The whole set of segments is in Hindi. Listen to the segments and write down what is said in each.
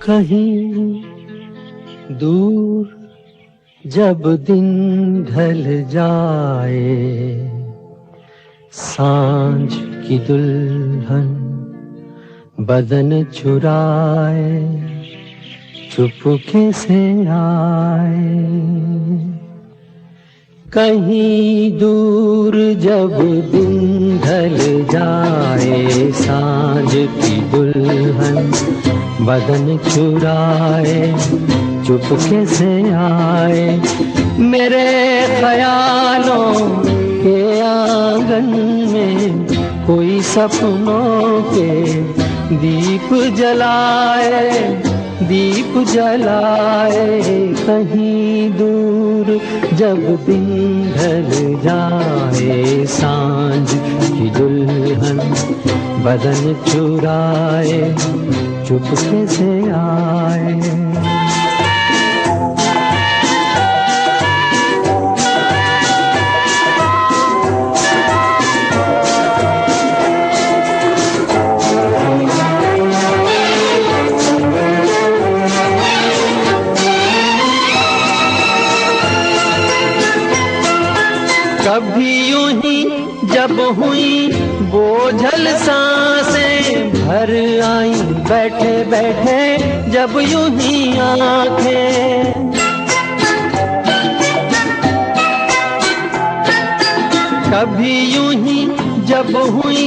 कहीं दूर जब दिन ढल जाए, सांझ की दुल्हन बदन चुराए चुपके से आए। कहीं दूर जब दिन ढल जाए, सांझ की दुल्हन बदन चुराए चुपके से आए। मेरे ख्यालों के आंगन में कोई सपनों के दीप जलाए, दीप जलाए। कहीं दूर जब दिन ढल जाए, सांझ की दुल्हन बदन चुराए चुपके से आए। कभी यूं ही जब हुई बोझल सांसें भर आई, बैठे बैठे जब यूं ही आंखें। कभी यूं ही जब हुई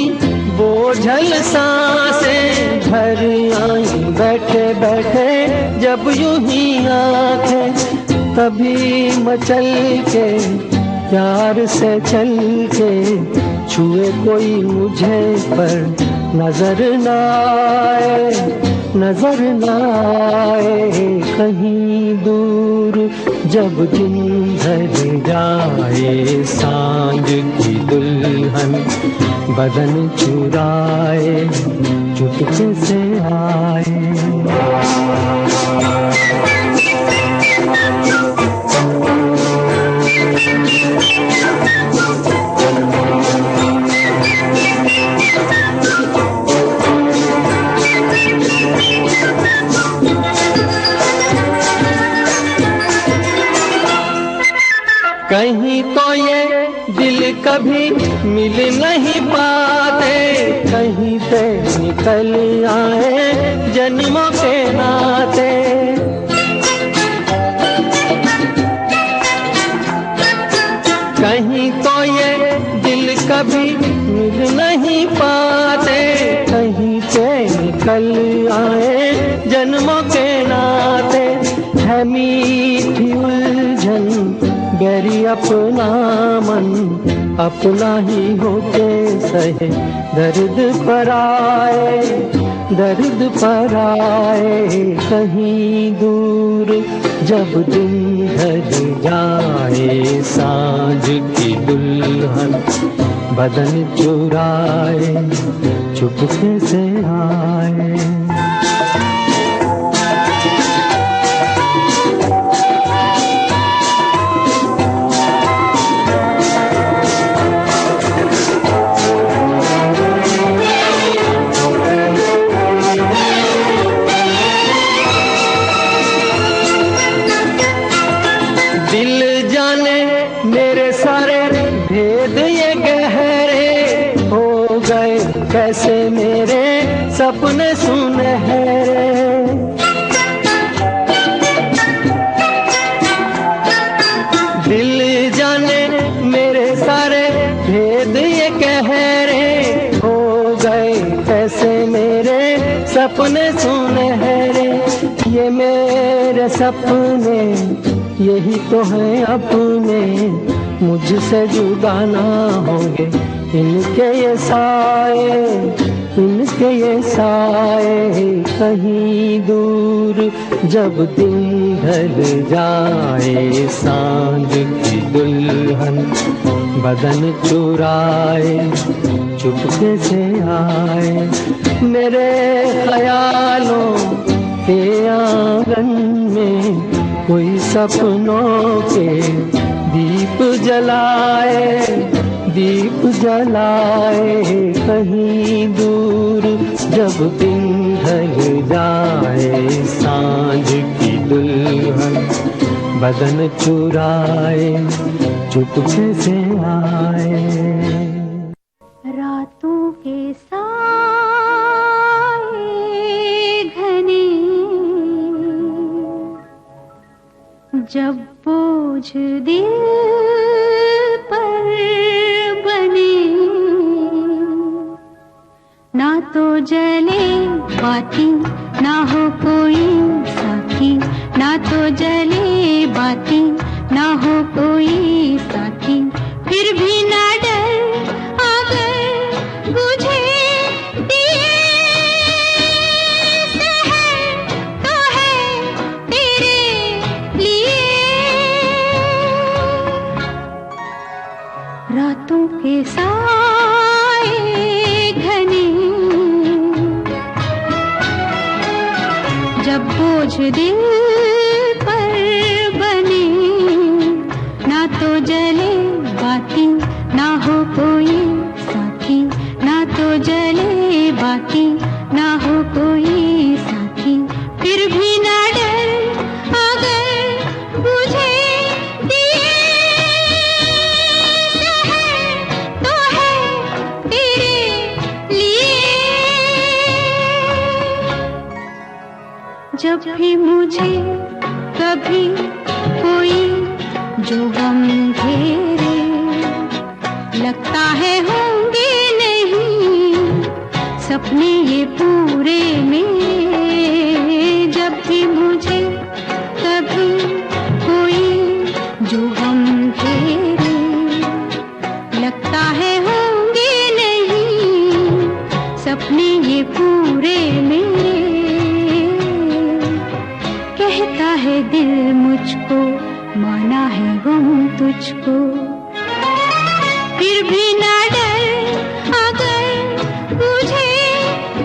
बोझल सांसें भर आई, बैठे बैठे जब यूं ही आंखें। कभी मचल के प्यार से चल के छुए कोई मुझे पर नजर न आए, नजर न आए। कहीं दूर जब दिन ढल जाए, सांझ की दुल्हन बदन चुराए चुपके से आए। कहीं तो ये दिल कभी मिल नहीं पाते, कहीं से निकल आए जन्मों के नाते। कहीं तो ये दिल कभी मिल नहीं पाते, कहीं से निकल आए जन्मों के नाते। है मीठी उलझन गैरी अपना मन, अपना ही होके सहे दर्द पर आए, दर्द पर आए। कहीं दूर जब दिन ढल जाए, सांझ की दुल्हन बदन चुराए चुपके से आए। दिल जाने मेरे सारे भेद ये गहरे हो गए, कैसे मेरे सपने सुनहरे। दिल जाने मेरे सारे भेद ये गहरे हो गए, कैसे मेरे सपने सुनहरे। ये मेरे सपने यही तो है अपने, मुझसे जुदा ना होंगे इनके ये साए, इनके ये साए। कहीं दूर जब दिन ढल जाए, सांझ की दुल्हन बदन चुराए चुपके से आए। मेरे ख्यालों के आंगन में कोई सपनों के दीप जलाए, दीप जलाए कहीं दूर, जब दिन ढल जाए सांझ की दुल्हन बदन चुराए चुपके से आए। रातों के साए घने जब बोझ दिल पर बने, ना तो जले बाती ना हो कोई साथी, ना तो जले बाती ना हो कोई साथी, फिर भी ना डर अगर बुझे दिए सहर तो है तेरे लिए। रातों के साए घने जब बोझ दिल पर बने, ना तो जले बाती ना हो कोई साथी, ना तो जले बाती ना हो कोई साथी, फिर भी ना डर अगर बुझे दिए सहर तो है तेरे लिए। जब भी मुझे कभी कोई जो गम घेरे, लगता है होंगे नहीं सपने ये पूरे मेरे। जब भी मुझे कभी कोई जो गम घेरे, लगता है होंगे नहीं सपने ये पूरे मेरे। कहता है दिल मुझको माना है गम तुझको, फिर भी ना डर अगर बुझे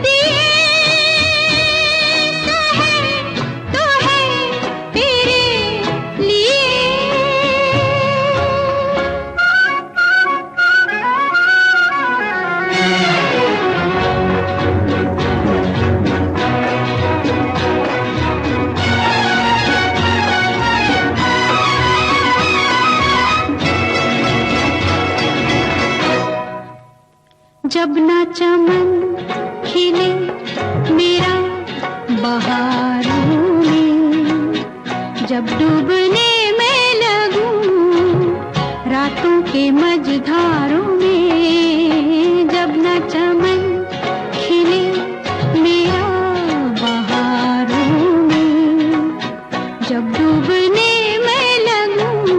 दिए सहर तो है तेरे लिए। जब ना चमन खिले मेरा बहारों में, जब डूबने में लगूं रातों के मझधारों में, जब ना चमन खिले मेरा बहारों में, जब डूबने में लगूं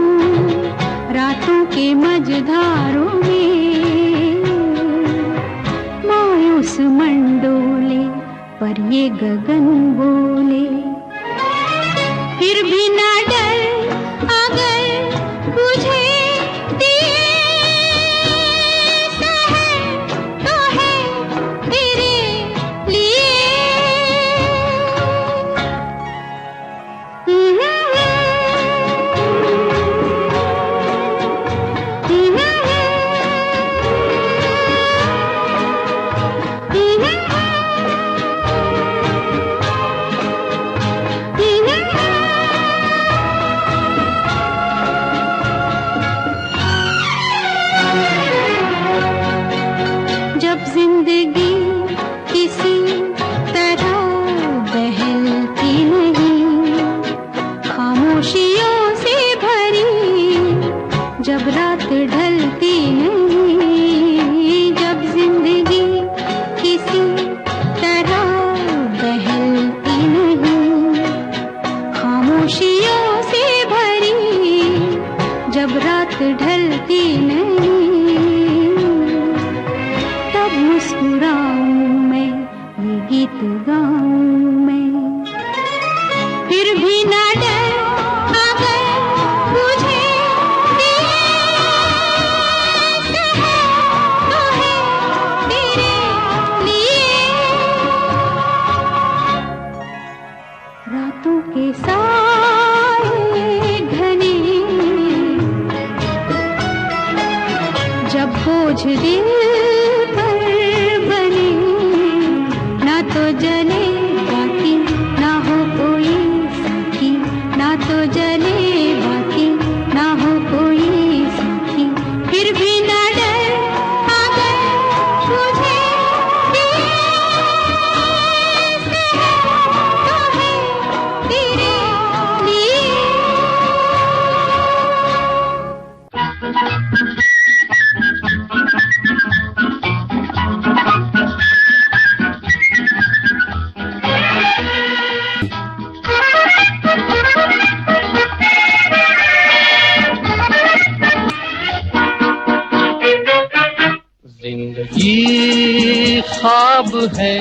रातों के मझधारों में, मायूस मंडोले पर ये गगन बोले, फिर भी ना डर अगर बुझे दिए सहर तो है तेरे लिए। जब जिंदगी किसी तरह बहलती नहीं, खामोशियों से भरी जब रात ढलती नहीं, जब जिंदगी किसी तरह बहलती नहीं, खामोशियों से भरी जब रात ढलती नहीं, तब मुस्कुराऊं मैं ये गीत गाऊं मैं, फिर भी ना डर अगर बुझे दिए सहर तो है तेरे लिए। रातों के साए घने जब बोझ दिल पर बने, ना तो जले बाकी ना हो कोई साथी, ना तो जले बाकी ना हो कोई साथी। फिर भी ना डर अगर मुझे दिल से तो है तेरे लिए। जिंदगी ख्वाब है,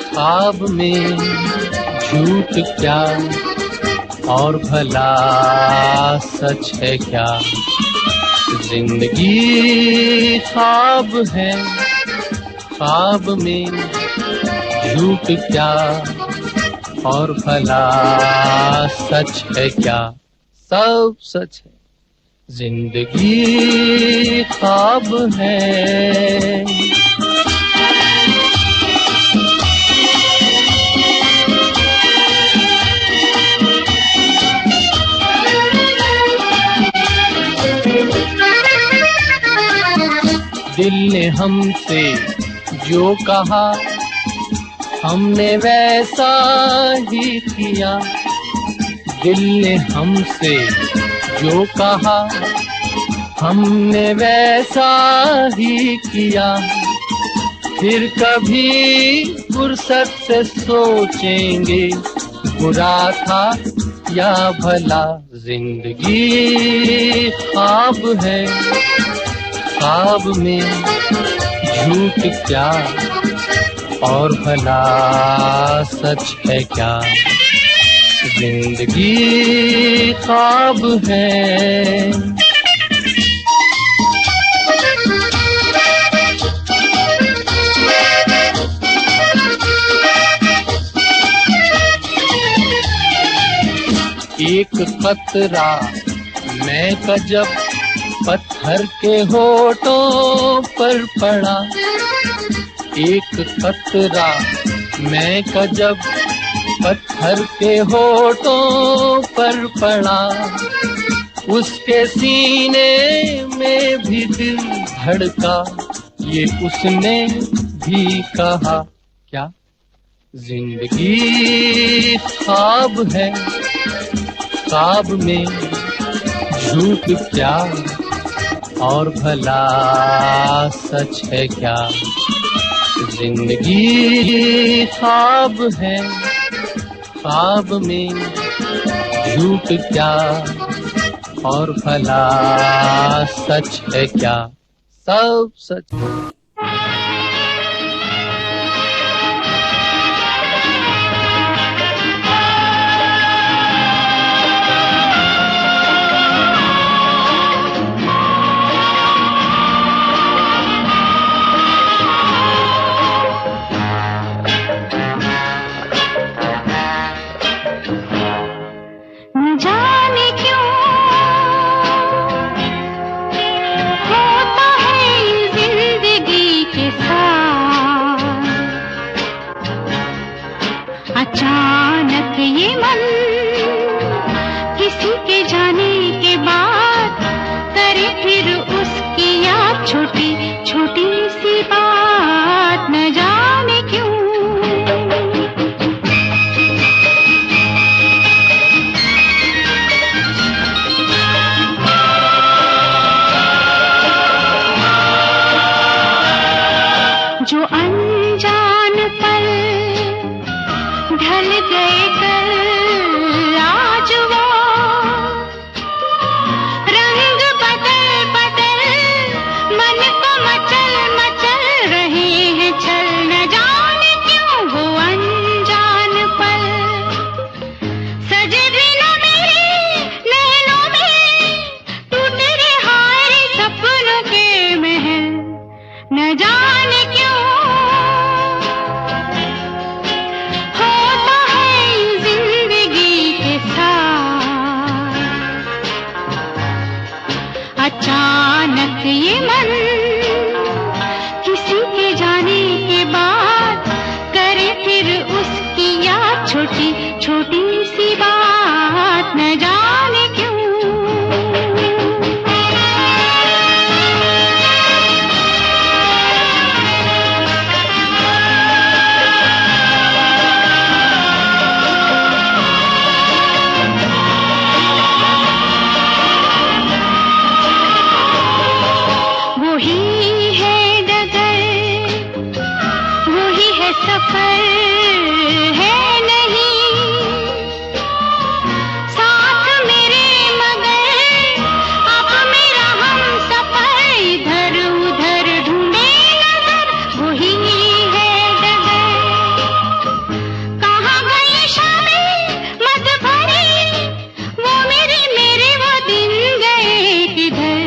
ख्वाब में झूठ क्या और भला सच है क्या। जिंदगी ख्वाब है, ख्वाब में झूठ क्या और भला सच है क्या। सब सच है, जिंदगी ख्वाब है। दिल ने हमसे जो कहा हमने वैसा ही किया। दिल ने हमसे जो कहा हमने वैसा ही किया। फिर कभी फुर्सत से सोचेंगे बुरा था या भला। जिंदगी ख्वाब है, ख्वाब में झूठ क्या और भला सच है क्या। जिंदगी ख्वाब है। एक कतरा मैं का जब पत्थर के होठों पर पड़ा। एक कतरा मैं का जब पत्थर के होठों पर पड़ा। उसके सीने में भी दिल धड़का, ये उसने भी कहा क्या। जिंदगी ख्वाब है, ख्वाब में झूठ क्या और भला सच है क्या। जिंदगी ख्वाब है, ख्वाब में झूठ क्या और भला सच है क्या। सब सच है। न जाने क्यों होता है जिंदगी के साथ, अचानक ये मन किसी के जाने के बाद करे फिर उसकी याद छोटी छोटी सी बात। न जाने क्यों जो अनजान पल ढल गए कल, आज वो रंग बदल बदल मन को मचल मचल रहे हैं छल। न जाने क्यों वो अनजान पल सजे बिना मेरे नैनों में, टूट रहे हाय सपनों के महल। न जाने क्यों होता है जिंदगी के साथ, अचानक ये मन छोटी छोटी सी बात न जाने क्यों। वही है डगर, वही है सफर, है नहीं साथ मेरे, मगर अब मेरा हम सफर इधर उधर ढूंढे नजर। वही है डगर, कहाँ गई शामें मत भरी, वो मेरे वो दिन गए किधर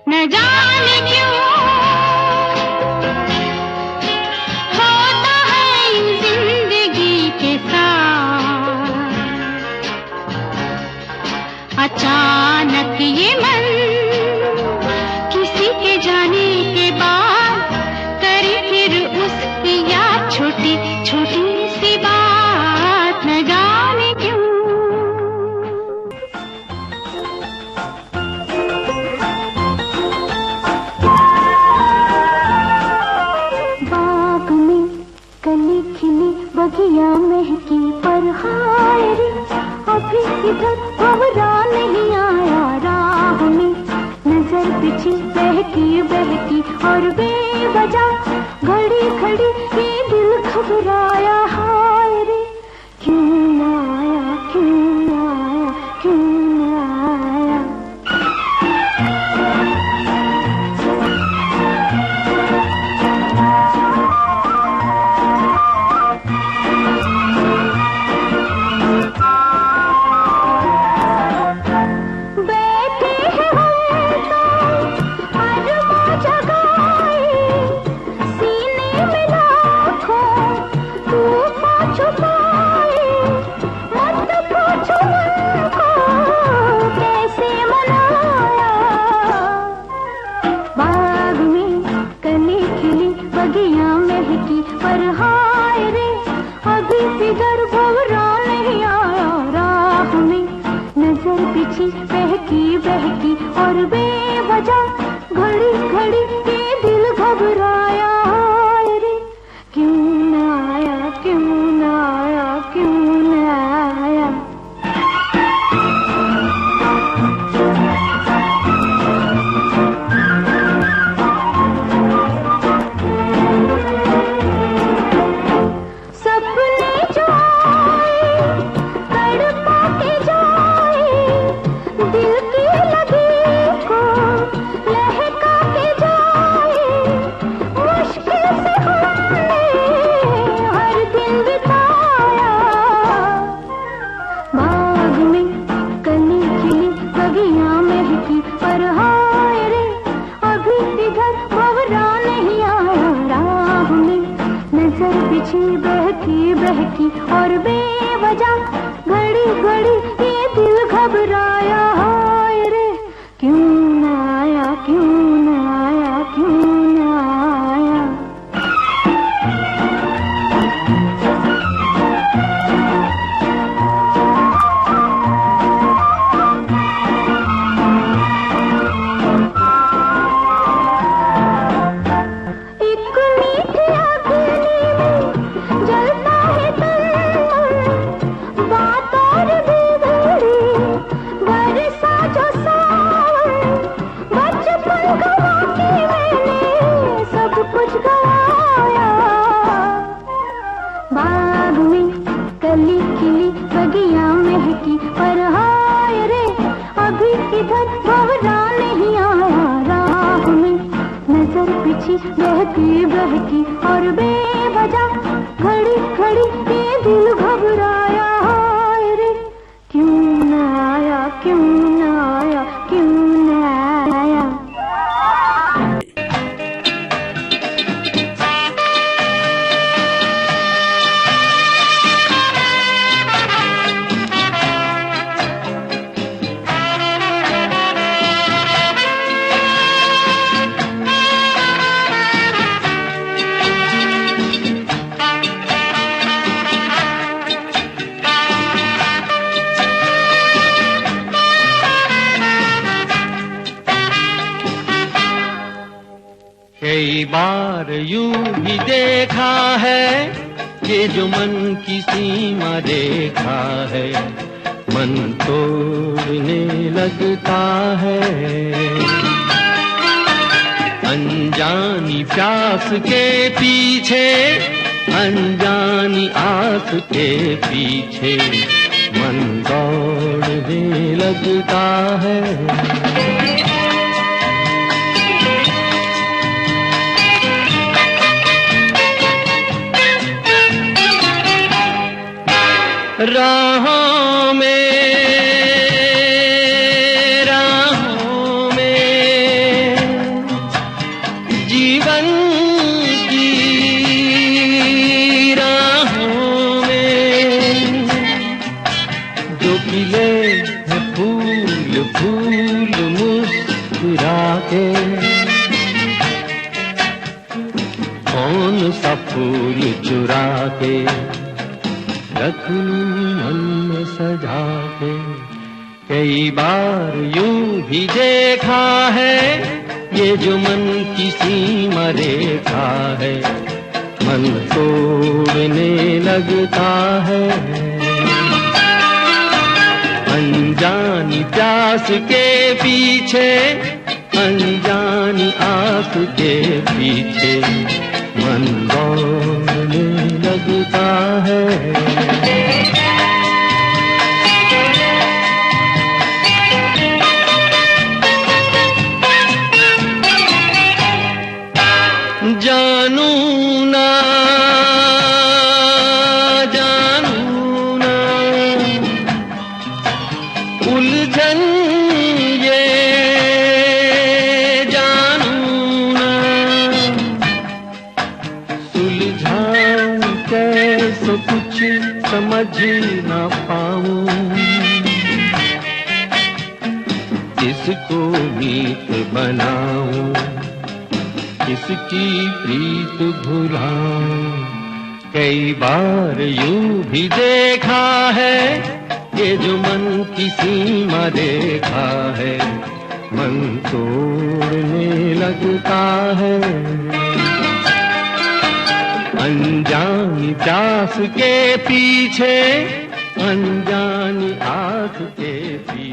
न जाने क्यों। होता है जिंदगी के साथ अचानक ये मन, किसी के जाने के बाद करे फिर उसकी याद, छोटी छोटी सी बात न जाने क्यों। बाग में कली खिली बगिया महकी, पर हाय रे अभी इधर भंवरा नहीं आया। राह में नजर बिछी बहकी बहकी और बेवजह घड़ी खड़ी ये दिल घबराया। हाय रे क्यों न आया, क्यों न आया, क्यों न आया। बैठे हैं हम तो अरमा जगाए, सीने में लाखों तूफान छुपाए। मत पूछो मन को कैसे मनाया, बाग में कली खिली बगिया महकी, पर हाय रे अभी किधर भंवरा नहीं आया। राह में नजर बिछी बहकी बहकी और बेवजह घड़ी घड़ी ये दिल घबराया। हाय रे क्यों न आया, क्यों न आया, क्यों न आया। सपने जो आए तड़पा के जाए, दिल की लगी को लहका के जाए। मुश्किल से हमने हर दिन बिताया, बाग में कली खिली बगिया महकी, पर हाय रे अभी इधर भंवरा नहीं आया। राह में नजर बिछी बहकी बहकी और बेवजह घड़ी घड़ी ये दिल घबराया। हाय रे क्यों न आया, क्यों न आया, क्यों न आया। एक मीठी अग्नि में जलता है तन, बात और बिगड़ी बरसा जो सावन। बचपन गवा के मैंने सब कुछ गवाया, बाग में कली खिली बगिया महकी, पर हाय रे अभी इधर भंवरा नहीं आया। राह में नजर बिछी बहकी बहकी और बेवजह घड़ी घड़ी ये दिल घबराया। हाय रे क्यों न आया, क्यों न आया, क्यों न आया। कई बार यूं भी देखा है, ये जो मन की सीमा रेखा है, मन तोड़ने लगता है। अनजानी प्यास के पीछे, अनजानी आस के पीछे, मन दौड़ने लगता है। राहों में जीवन की राहों में जो खिले हैं फूल फूल मुस्कुरा के, कौन सा फूल चुरा के रखूं मन में सजा के। कई बार यूं भी देखा है, ये जो मन की सीमा रेखा है, मन तोड़ने लगता है। अनजानी प्यास के पीछे, अनजानी आस के पीछे, मन दौड़ने लगता है। जानू ना जानू ना उलझन ये जानू ना, सुलझाऊं कैसे कुछ समझ ना पाऊं, किसको मीत बनाऊं, किसकी प्रीत भुलाऊं। कई बार यूं भी देखा है, ये जो मन की सीमा रेखा है, मन तोड़ने लगता है। अनजानी प्यास के पीछे, अनजानी आस के पीछे।